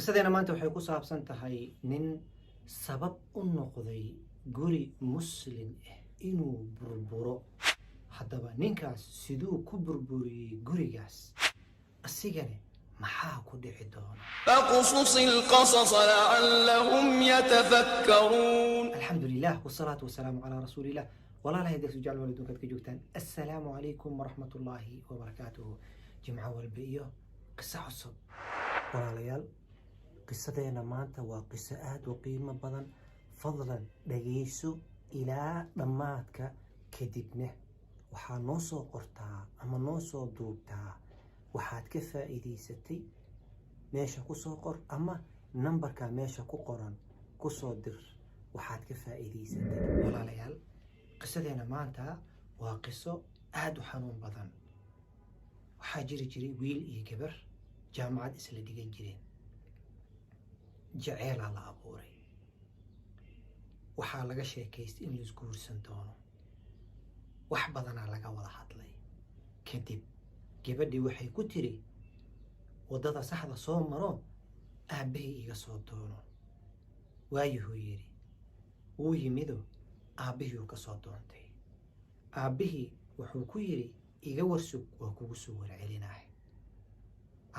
qisadeena maanta waxay ku saabsan tahay nin sabab u noqday guri muslim inuu burburo. haddaba ninkaas siduu ku burburiyey gurigaas, asigane maxaa ku dhici doona? فاقصص القصص لعلهم يتفكرون. الحمد لله والصلاة والسلام على رسول الله. والله لا يدرس جعل ولدون كتك جوجتان. السلام عليكم ورحمة الله وبركاته. جمعة والبئية قصة عصب. والله ليال قصتنا مانتا وقصات وقيمة بدن فضلا دقيسو إلى دماتك كدبنه waxaa noo soo qortaa ama noo soo duubtaa waxaad ka faa'iidaysatay meesha ku soo qor ama nambarka meesha ku qoran ku soo dir waxaad ka faa'iidaysatay. walaalayaal qisadeena maanta waa qiso aad u xanuun badan. waxaa jiri jiray wiil iyo gabar jaamacad isla dhigan jireen. jaceelaa la abuuray. waxaa laga sheekaystay in la isguursan doono. wax badanaa laga wada hadlay. kadib gabadhii waxay ku tiri waddada saxda soo maro, aabbahii iga soo doono. waayuhuu yidhi. wuu yimido aabbihii ka soo doontay. aabbihii wuxuu ku yidhi iga warsug, waa kugu soo warcelinahay.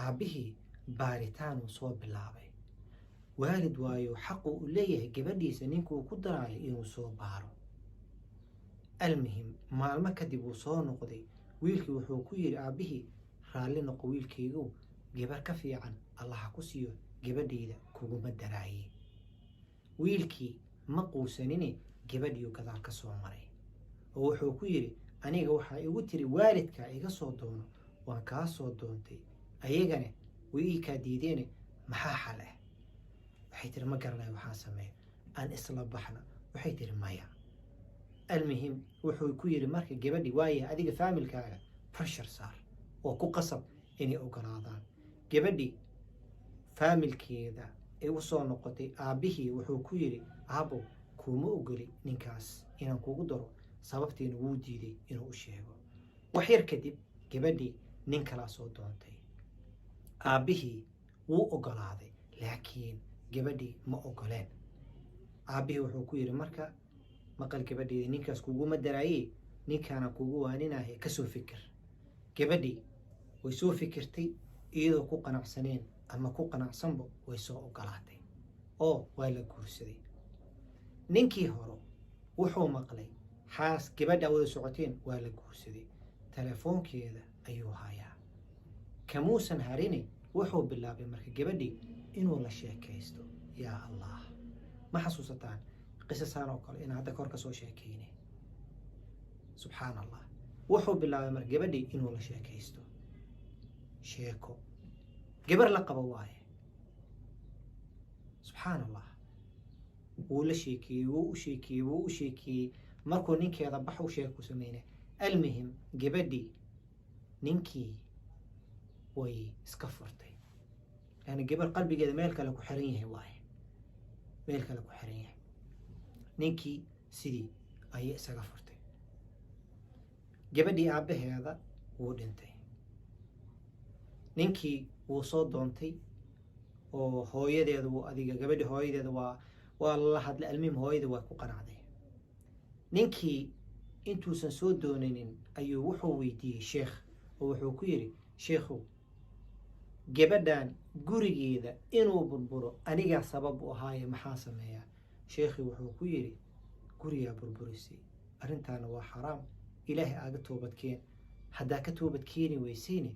aabbihii baaritaanuu soo bilaabay. waalid waayo xaqu u leeyahay gabadhiisa ninkuu ku daraayo inuu soo baaro. المهم maalmo kadib uu soo noqday. wiilkii wuxuu ku yidhi aabbihii, raalli noqo wiilkaygu, gabar ka fiican allaha ku siiyo, gabadhayda kuguma daraaye. wiilkii ma quusanine gabadhiiu gadaal ka soo maray oo wuxuu ku yidhi aniga waxaa igu tiri waalidkaa iga soo doono, waan kaa soo doontay, ayagane way ii kaa diideene maxaa xal ah? waxay tiri ma garanayo waxaan sameeyo, aan isla baxna. waxay tiri maya. المهم wuxuu ku yiri marka gabadhi waaye adiga faamilkaaga pressure saar oo ku qasab inay ogolaadaan. gabadhi faamilkeeda ay u soo noqotay. aabbihii wuxuu ku yiri aabo kuma ogoli ninkaas inaan kugu daro, sababteena wuu diiday inuu u sheego. wax yar kadib gabadhi nin kala soo doontay. aabbihii wuu ogolaaday, laakiin gabadhi ma ogoleen. aabbihii wuxuu ku yiri marka maqal gabadheeda ninkaas kuguma daraaye, ninkaana kugu waaninahay ka soo fikir. gabadhii way soo fikirtay, iyadoo ku qanacsaneen ama ku qanacsanba way soo ogolaatay oo waa la guursaday. ninkii hore wuxuu maqlay xaas gabadha wada socoteen waa la guursaday. telefoonkeeda ayuu hayaa. kamuusan harine wuxuu bilaabay marka gabadhii inuu la sheekaysto. yaa allah, ma xasuusataan qisasaan oo kale in hadda kor ka soo sheekayne? subxaan allah. wuxuu bilaabay marka gabadhii inuu la sheekaysto. sheeko gabar la qabo waaye. subxaan allah. wuu la sheekeeyey, wuu u sheekeeyey markuu ninkeeda bax u sheeku sameynay. almuhim gabadhii ninkii way iska furtay. yani gabar qalbigeeda meel kale ku xiran yahay waaye, meel kale ku xiran yahay. ninkii sidii ayay isaga furtay. gabadhii aabbaheeda wuu dhintay. ninkii wuu soo doontay oo hooyadeeda wuu adiga gabadhii hooyadeeda waa la hadlay. almuhim hooyada waa ku qanacday. ninkii intuusan soo dooninin ayuu wuxuu weydiiyey sheekh oo wuxuu ku yidhi sheekhow, gabadhan gurigeeda inuu burburo anigaa sabab u ahaaye maxaa sameeyaa? sheekhii wuxuu ku yidhi gurigaa burburisay, arrintaana waa xaraam, ilaahay aaga toobadkeen. haddaa ka toobad keeni weysayne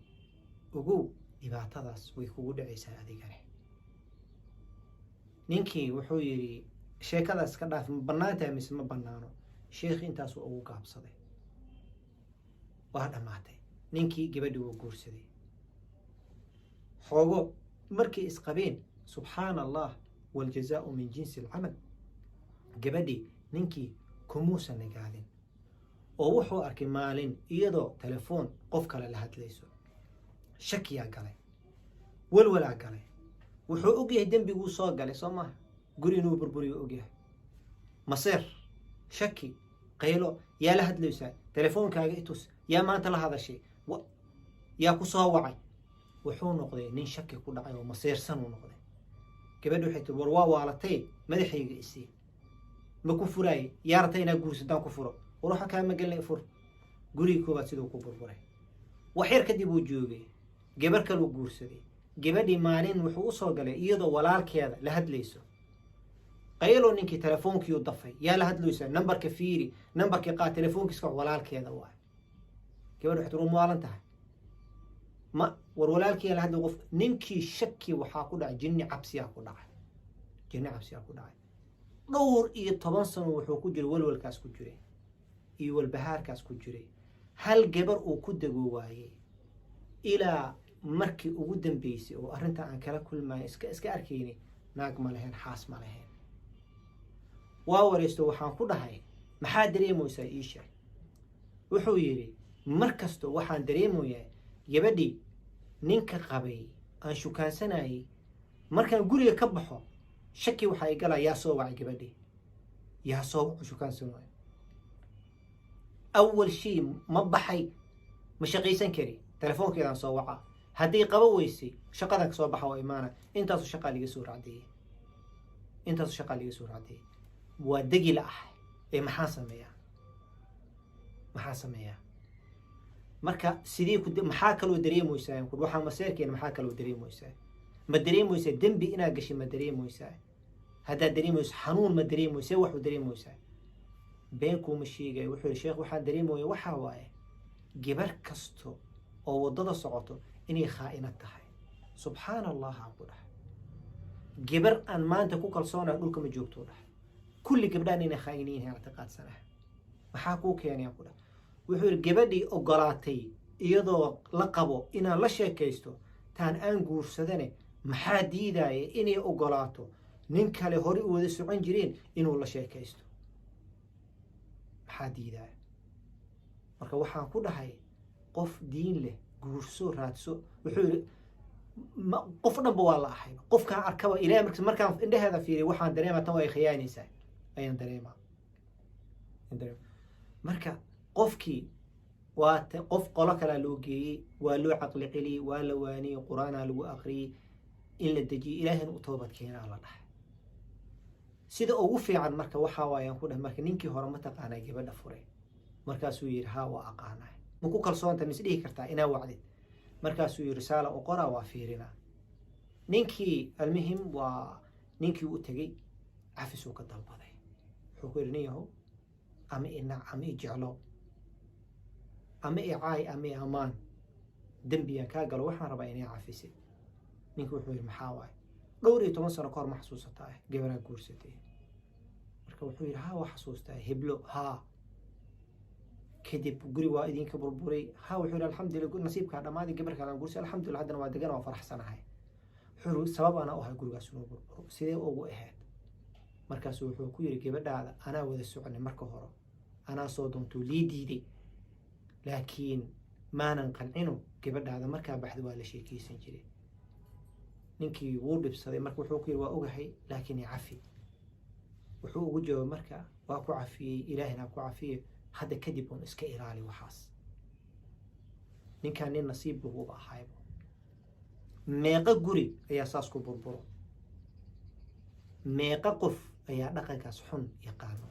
ogow dhibaatadaas way kugu dhacaysaa adigane. ninkii wuxuu yidhi sheekadaas ka dhaaf, ma bannaan tahay mise ma bannaano? sheekhii intaasuu ugu gaabsaday. waa dhammaatay. ninkii gabadhii wuu guursaday. xoogo markay isqabeen, subxaana allah, waljazaau min jinsi alcamal. gabadhii ninkii kumuusan nagaadin oo wuxuu arkay maalin iyadoo telefoon qof kale la hadlayso. shakiyaa galay, walwalaa galay. wuxuu ogyahay dembiguu soo galay soo maaha, guri inuu burburiyo ogyahay. maseer, shaki, qaylo, yaa la hadlaysaa, telefoonkaaga itus, yaa maanta la hadashay, yaa ku soo wacay. wuxuu noqday nin shaki ku dhacay oo maseersan uu noqday. gabadhu waxay tiri war waa waalatay madaxayga isii ma ku furaay yaartay inaa guursadaan ku furo war waxa kaa magalnay fur gurigii koobaad siduu ku burburay wax yar kadib uu joogay gabar kale uu guursaday gabadhii maalin wuxuu u soo galay iyadoo walaalkeeda la hadlayso qaylo ninkii telefoonkii u dafay yaa la hadlaysa nambarka fiiri nambarkii qaad telefoonkiiska walaalkeeda waa gabadhu waxay tiri maalan tahay ma war walaalkii la hadlay qof ninkii shaki waxaa ku dhacay jinni cabsiyaa ku dhacay dhowr iyo 10 sano wuxuu ku jiray walwalkaas ku jiray iyo walbahaarkaas ku jiray hal gabar uu ku dago waayay ilaa markii ugu dambeysay oo arrinta aan kala kulmay iska arkaynay naag ma lahayn xaas ma lahayn waa wareysto waxaan ku dhahay maxaa dareemaysaa ii sheeg wuxuu yiri markasto waxaan dareemayaa gabadhii ninka qabay aan shukaansanayay markaan guriga ka baxo shaki waxa ay galaa yaa soo wacay gabadhii yaa soo wacay shukaansanayay أول شيء ما بحي مش قيسن كري تلفون كذا صوّعة هدي قبويسي شقدك صوّبح وإيمانة أنت أصو شقالي يسور عادي أنت أصو شقالي يسور عادي ودقي لأح إيه محاسمية مركا سيدي كد محاكلو دريم ويساي كل واحد مسير كين محاكلو دريم ويساي ما دريم ويساي دنبي إنا قشي ما دريم ويساي هذا دريم ويساي حنون ما دريم ويساي وحو دريم ويساي بينكم الشيء وحول الشيخ وحد دريمه وحواي جبر كستو أو وضد صعته إني خائنة تحي سبحان الله عبده جبر أن ما أنت كوكل صانع أقول لكم جوبتوا له كل جبران إني خاينين هي اعتقاد سنة محاكوك يعني أقوله وحول جبدي أقراتي يضو لقبه إن لا شيء كيستو تان أنجور سدني محاديدا إني أقراته ننكله هوري ودسوعين جرين إنه لا شيء كيستو حديدة marka waxaan ku dhahay qof diin leh guurso raadso wuxuu qof dhanba waa la ahay qofka arkaba ilaahay markaan indhaheeda fiiriyo waxaan dareemaa tan way khiyaanaysaa ayaan dareemaa marka qofkii waa qof qolo kale loo geeyay waa loo caqli celi waa la waaniyay quraana lagu aqriyay in la dejiyo ilaahayna u toobad keenaa la dhahay sida ugu fiican marka waxa waayaan ku dhahay marka ninkii hore ma taqaanay gabadha furay markaasuu yiri ha waa aqaanay ma ku kalsoonta mis dhihi kartaa inaa wacdid markaasuu yiri risaala oo qora waa fiirina ninkii almuhim waa ninkii u tagay cafis uu ka dalbaday wuxuu ku yiri yahow ama ina ama jeclo ama caay ama amaan dambiyan ka galo waxaan rabaa inay cafisid ninkii wuxuu yiri maxaa waay dhowr iyo 10 sano ka hor ma xasuusataa gabadha guursatay marka wuxuu yiri ha waa xasuustaa heblo ha kadib guri waa idinka burburay ha wuxuu yiri alxamdulillah nasiibka dhamaadi gabar kale guursay alxamdulillah hadana waa degan oo faraxsanahay wuxuu sabab ana u hay gurigaas inuu burburo sidee ugu ahayd markaas wuxuu ku yiri gabadhaada ana wada soconay marka hore ana soo doonto liidiiday laakiin maanan qancino gabadhaada marka baxdo waa la sheekeysan jiray ninkii wuu dhibsaday marka wuxuu ku yiri waa ogahay laakiin cafi wuxuu ugu jawaabay marka waa ku cafiyay ilaahina ku cafiyay hadda kadib on iska ilaali waxaas ninkan nin nasiib buu ahaay meeqa guri ayaa saas ku burburo meeqa qof ayaa dhaqankaas xun yaqaano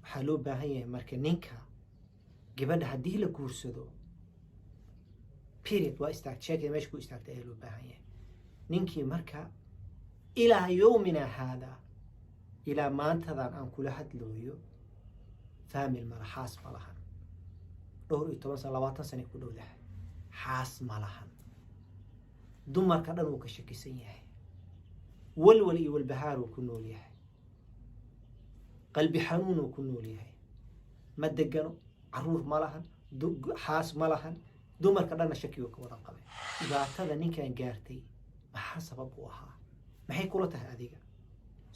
waxaa loo baahan yahay marka ninka gabadha haddii la guursado period waa sheekada meesha ku istaagtay ayaa loo baahan yahay ninkii marka ilaa yowmina haada ilaa maantadan aan kula hadlooyo faamil mala xaas ma lahan dhowr iyo 10 sano 20 sano ku dhowdahay xaas ma lahan dumarka dhan uu ka shakisan yahay walwal iyo walbahaar uu ku nool yahay qalbi xanuun uu ku nool yahay ma degano caruur ma lahan xaas ma lahan dumarka dhanna shaki uu ka wada qabay dhibaatada ninkan gaartay maxaa sabab u ahaa maxay kula tahay adiga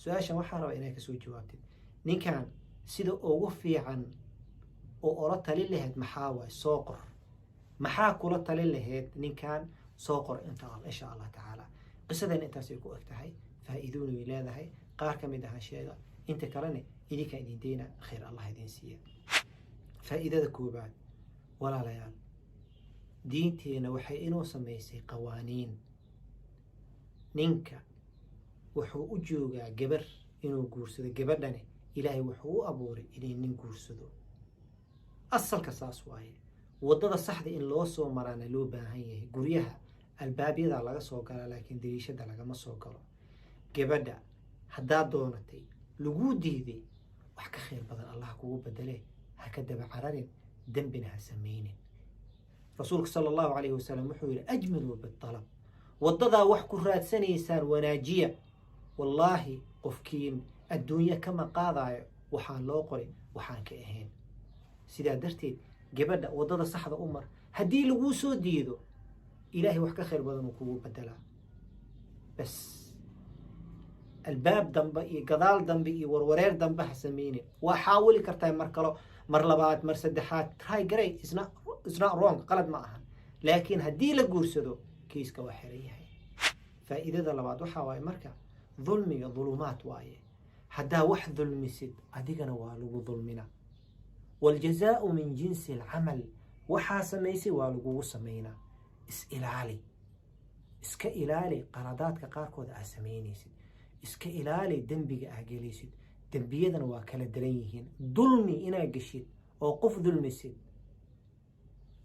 su'aashan waxaa rabaa inaad ka soo jawaabtid ninkan sida ugu fiican oo ola tali lahayd maxaa waay soo qor maxaa kula tali lahayd ninkan soo qor insha Allah taala qisadan intaasay ku eg tahay faa'iidooyin way leedahay qaar ka mid ah sheega inta kalena idinka idin deena khayr Allah idin siiya faa'iidada koobaad walaalayaal diinteena waxay inoo sameysay qawaaniin ninka wuxuu u joogaa gabar inuu guursado, gabadhani ilaahay wuxuu u abuuray inay nin guursado. asalka saas waaye. waddada saxda in loo soo maraana loo baahan yahay. guryaha albaabyada laga soo galaa, laakiin dariishada lagama soo galo. gabadha haddaad doonatay laguu diiday, wax ka khayr badan allah kugu bedele. ha ka daba cararin, dembina ha samaynin. rasuulka sala allahu calayhi wasalam wuxuu yidhi ajmiluu bialab, waddadaa wax ku raadsanaysaan wanaajiya. wallaahi qofkiin adduunye kama qaadaayo waxaan loo qoray waxaan ka ahayn. sidaa darteed gabadha waddada saxda u mar. haddii laguu soo diido, ilaahay wax ka khayr badan uu kugu bedelaa. bas albaab dambe iyo gadaal dambe iyo warwareer dambe ha samaynin. waa xaawili kartaa mar kalo, mar labaad, mar saddexaad. try garay, it's not wrong, qalad ma ahan. laakiin haddii la guursado, kiiska waa xiran yahay. faa'iidada labaad waxaa waaye marka dulmiga dulumaad waaye. haddaa wax dulmisid, adigana waa lagu dulmina. waljazaau min jinsi alcamal, waxaa samaysay waa lagugu samaynaa. is-ilaali, iska ilaali qaladaadka qaarkood aa samaynaysid. iska ilaali dembiga aa gelaysid. dembiyadana waa kala daran yihiin. dulmi inaa geshid oo qof dulmisid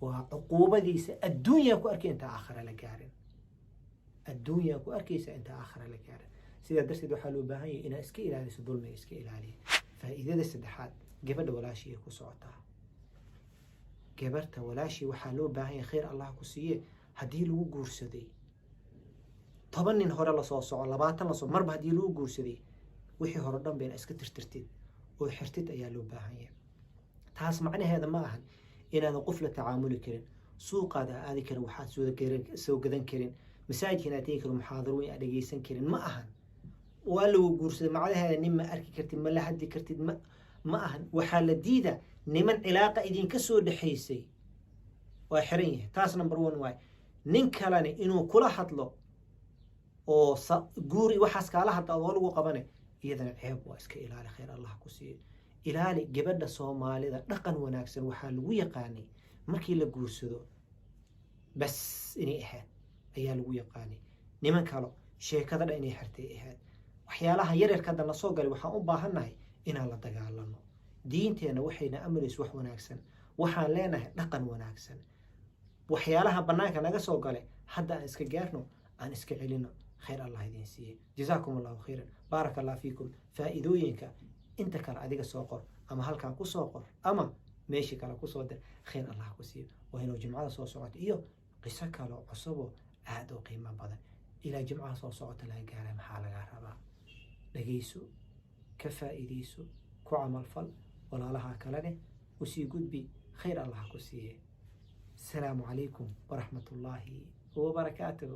waa cuquubadiisa adduunyaa ku arkay intaa aakhira la gaarin. adduunyaa ku arkaysa intaa aakhira la gaarin. sidaa darteed waxaa loo baahan yahay inaad iska ilaaliso dulmiga, iska ilaaliya. faa'iidada saddexaad, gabadha walaashii ay ku socotaa. gabarta walaashii waxaa loo baahan yahay khayr allah ku siiye. haddii lagu guursaday 10 nin hore lasoo soco, 20 lasoo, marba haddii lagu guursaday, wixii hore dhan bayna iska tirtirtid oo xirtid ayaa loo baahan yahay. taas macnaheeda ma ahan inaadan qof la tacaamuli karin, suuqaada aadi karin, waxaad soo gadan karin, masaajidka inaad tegi karin, muxaadaro aad dhegeysan karin, ma ahan. waa lagu guursaday macnaheeda nin ma arki kartid, ma la hadli kartid, ma ahan. waxaa la diida niman cilaaqa idinka soo dhexaysay waa xiran yahay. taas number 1 waay. nin kalena inuu kula hadlo oo guuri waxaas kaala hadla adoo lagu qabanay, iyadana ceeb waa. iska ilaali, khayr allah ku siiyo. ilaali. gabadha Soomaalida dhaqan wanaagsan waxaa lagu yaqaanay markii la guursado bas inay ahayd ayaa lagu yaqaanay. niman kale sheekada dhan inay xirtay ahayd. waxyaalaha yaryarka hadda la soo galay waxaan u baahannahay inaan la dagaalano. diinteena waxayna amrayso wax wanaagsan. waxaan leenahay dhaqan wanaagsan. waxyaalaha bannaanka naga soo galay hadda aan iska gaarno, aan iska celino. khayr allah idin siiye. jazaakum allahu khayran, baaraka allah fiikum. faa'iidooyinka inta kale adiga soo qor, ama halkan ku soo qor, ama meeshii kale ku soo dir. khayr allah ku siiyo. waa inuu jimcada soo socoto iyo qiso kale oo cusuboo aad u qiimo badan. ilaa jimcaha soo socota laga gaaray maxaa laga rabaa? dhagayso, ka faa'iidayso, ku camal fal. walaalaha kalene usii gudbi. khayr allah ku siiye. السلام عليكم ورحمة الله وبركاته.